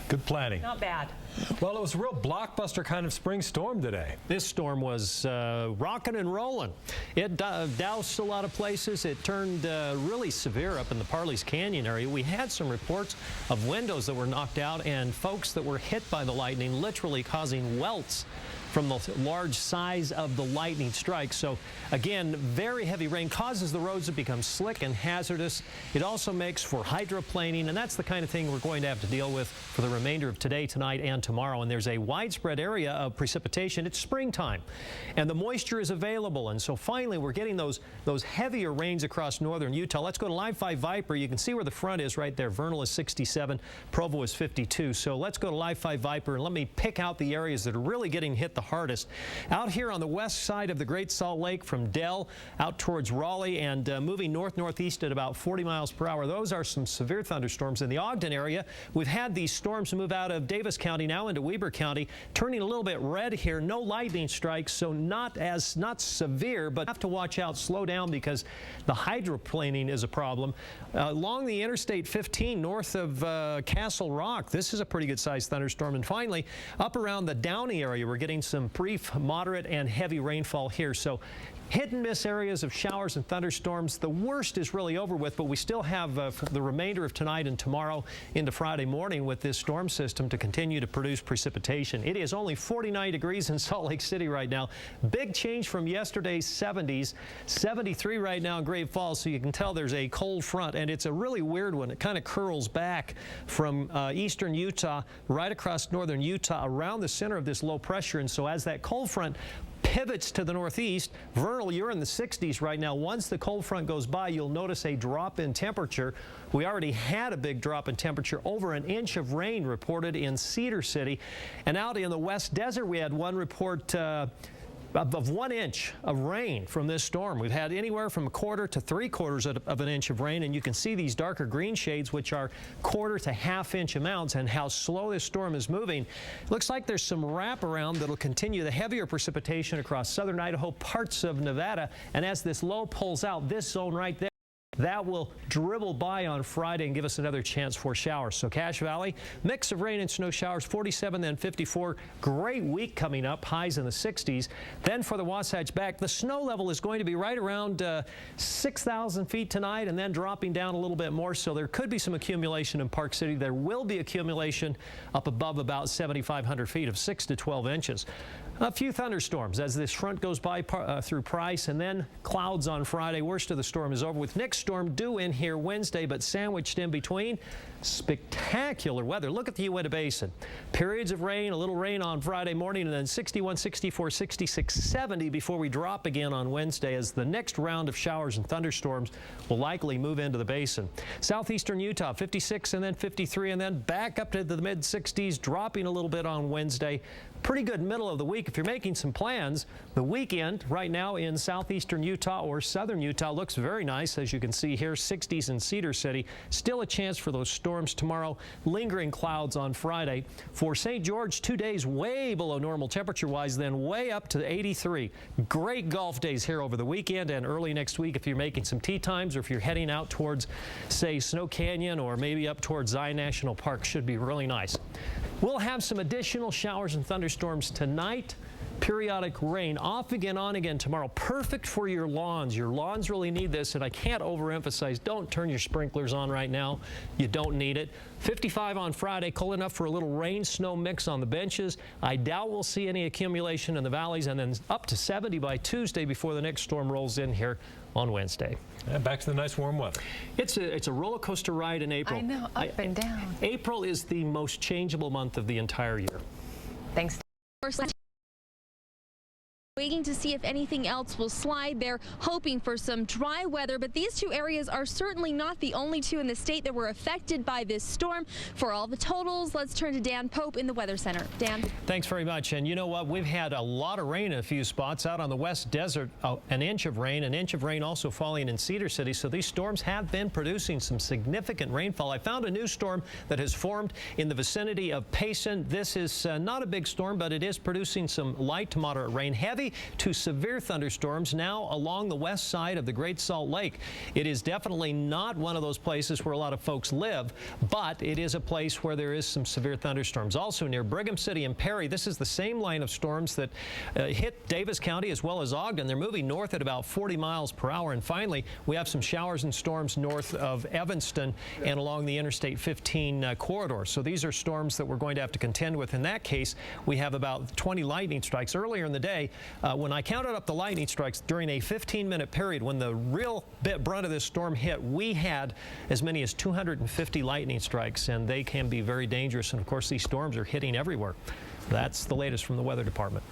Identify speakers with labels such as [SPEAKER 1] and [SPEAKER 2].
[SPEAKER 1] Good planning.
[SPEAKER 2] Not bad.
[SPEAKER 1] Well, it was a real blockbuster kind of spring storm today.
[SPEAKER 3] This storm was rocking and rolling. It doused a lot of places. It turned really severe up in the Parley's Canyon area. We had some reports of windows that were knocked out and folks that were hit by the lightning, literally causing welts from the large size of the lightning strike. So again, very heavy rain causes the roads to become slick and hazardous. It also makes for hydroplaning, and that's the kind of thing we're going to have to deal with for the remainder of today, tonight, and tomorrow. And there's a widespread area of precipitation. It's springtime, and the moisture is available. And so finally, we're getting those heavier rains across northern Utah. Let's go to Live 5 Vipir. You can see where the front is right there. Vernal is 67, Provo is 52. So let's go to Live 5 Vipir, and let me pick out the areas that are really getting hit the hardest. Out here on the west side of the Great Salt Lake from Dell out towards Raleigh and moving north-northeast at about 40 miles per hour. Those are some severe thunderstorms. In the Ogden area, we've had these storms move out of Davis County now into Weber County, turning a little bit red here. No lightning strikes, so not severe, but have to watch out, slow down, because the hydroplaning is a problem. Along the Interstate 15 north of Castle Rock, this is a pretty good sized thunderstorm. And finally, up around the Downey area, we're getting some brief, moderate, and heavy rainfall here. So hit and miss areas of showers and thunderstorms. The worst is really over with, but we still have the remainder of tonight and tomorrow into Friday morning with this storm system to continue to produce precipitation. It is only 49 degrees in Salt Lake City right now. Big change from yesterday's 70s. 73 right now in Great Falls, so you can tell there's a cold front, and it's a really weird one. It kind of curls back from eastern Utah right across northern Utah around the center of this low pressure. And so as that cold front pivots to the northeast, Vernal, you're in the 60s right now. Once the cold front goes by, you'll notice a drop in temperature. We already had a big drop in temperature, over an inch of rain reported in Cedar City. And out in the West Desert, we had one report of 1 inch of rain from this storm. We've had anywhere from 1/4 to 3/4 of an inch of rain, and you can see these darker green shades, which are 1/4 to 1/2 inch amounts, and how slow this storm is moving. Looks like there's some wraparound that'll continue the heavier precipitation across southern Idaho, parts of Nevada, and as this low pulls out, this zone right there, that will dribble by on Friday and give us another chance for showers. So Cache Valley, mix of rain and snow showers, 47, then 54. Great week coming up, highs in the 60s. Then for the Wasatch back, the snow level is going to be right around 6,000 feet tonight, and then dropping down a little bit more. So there could be some accumulation in Park City. There will be accumulation up above about 7,500 feet of 6 to 12 inches. A few thunderstorms as this front goes by through Price, and then clouds on Friday. Worst of the storm is over with. Next storm due in here Wednesday, but sandwiched in between, spectacular weather. Look at the Uinta Basin. Periods of rain, a little rain on Friday morning, and then 61, 64, 66, 70 before we drop again on Wednesday, as the next round of showers and thunderstorms will likely move into the basin. Southeastern Utah, 56 and then 53, and then back up to the mid-60s, dropping a little bit on Wednesday. Pretty good middle of the week. If you're making some plans, the weekend right now in southeastern Utah or southern Utah looks very nice. As you can see here, 60s in Cedar City. Still a chance for those storms tomorrow. Lingering clouds on Friday. For St. George, 2 days way below normal temperature-wise, then way up to 83. Great golf days here over the weekend and early next week if you're making some tee times, or if you're heading out towards, say, Snow Canyon or maybe up towards Zion National Park. Should be really nice. We'll have some additional showers and thunderstorms tonight. Periodic rain off again, on again tomorrow. Perfect for your lawns. Your lawns really need this, and I can't overemphasize, don't turn your sprinklers on right now. You don't need it. 55 on Friday, cold enough for a little rain-snow mix on the benches. I doubt we'll see any accumulation in the valleys, and then up to 70 by Tuesday before the next storm rolls in here on Wednesday.
[SPEAKER 1] And back to the nice warm weather.
[SPEAKER 3] It's a roller coaster ride in April.
[SPEAKER 2] I know, up and down.
[SPEAKER 3] April is the most changeable month of the entire year.
[SPEAKER 2] Thanks.
[SPEAKER 4] Waiting to see if anything else will slide. They're hoping for some dry weather, but these two areas are certainly not the only two in the state that were affected by this storm. For all the totals, let's turn to Dan Pope in the Weather Center. Dan.
[SPEAKER 3] Thanks very much. And you know what? We've had a lot of rain in a few spots. Out on the West Desert, an inch of rain also falling in Cedar City. So these storms have been producing some significant rainfall. I found a new storm that has formed in the vicinity of Payson. This is not a big storm, but it is producing some light to moderate rain. Heavy to severe thunderstorms now along the west side of the Great Salt Lake. It is definitely not one of those places where a lot of folks live, but it is a place where there is some severe thunderstorms. Also near Brigham City and Perry, this is the same line of storms that hit Davis County as well as Ogden. They're moving north at about 40 miles per hour. And finally, we have some showers and storms north of Evanston and along the Interstate 15 corridor. So these are storms that we're going to have to contend with. In that case, we have about 20 lightning strikes. Earlier in the day, when I counted up the lightning strikes during a 15-minute period, when the real brunt of this storm hit, we had as many as 250 lightning strikes, and they can be very dangerous. And of course, these storms are hitting everywhere. That's the latest from the Weather Department.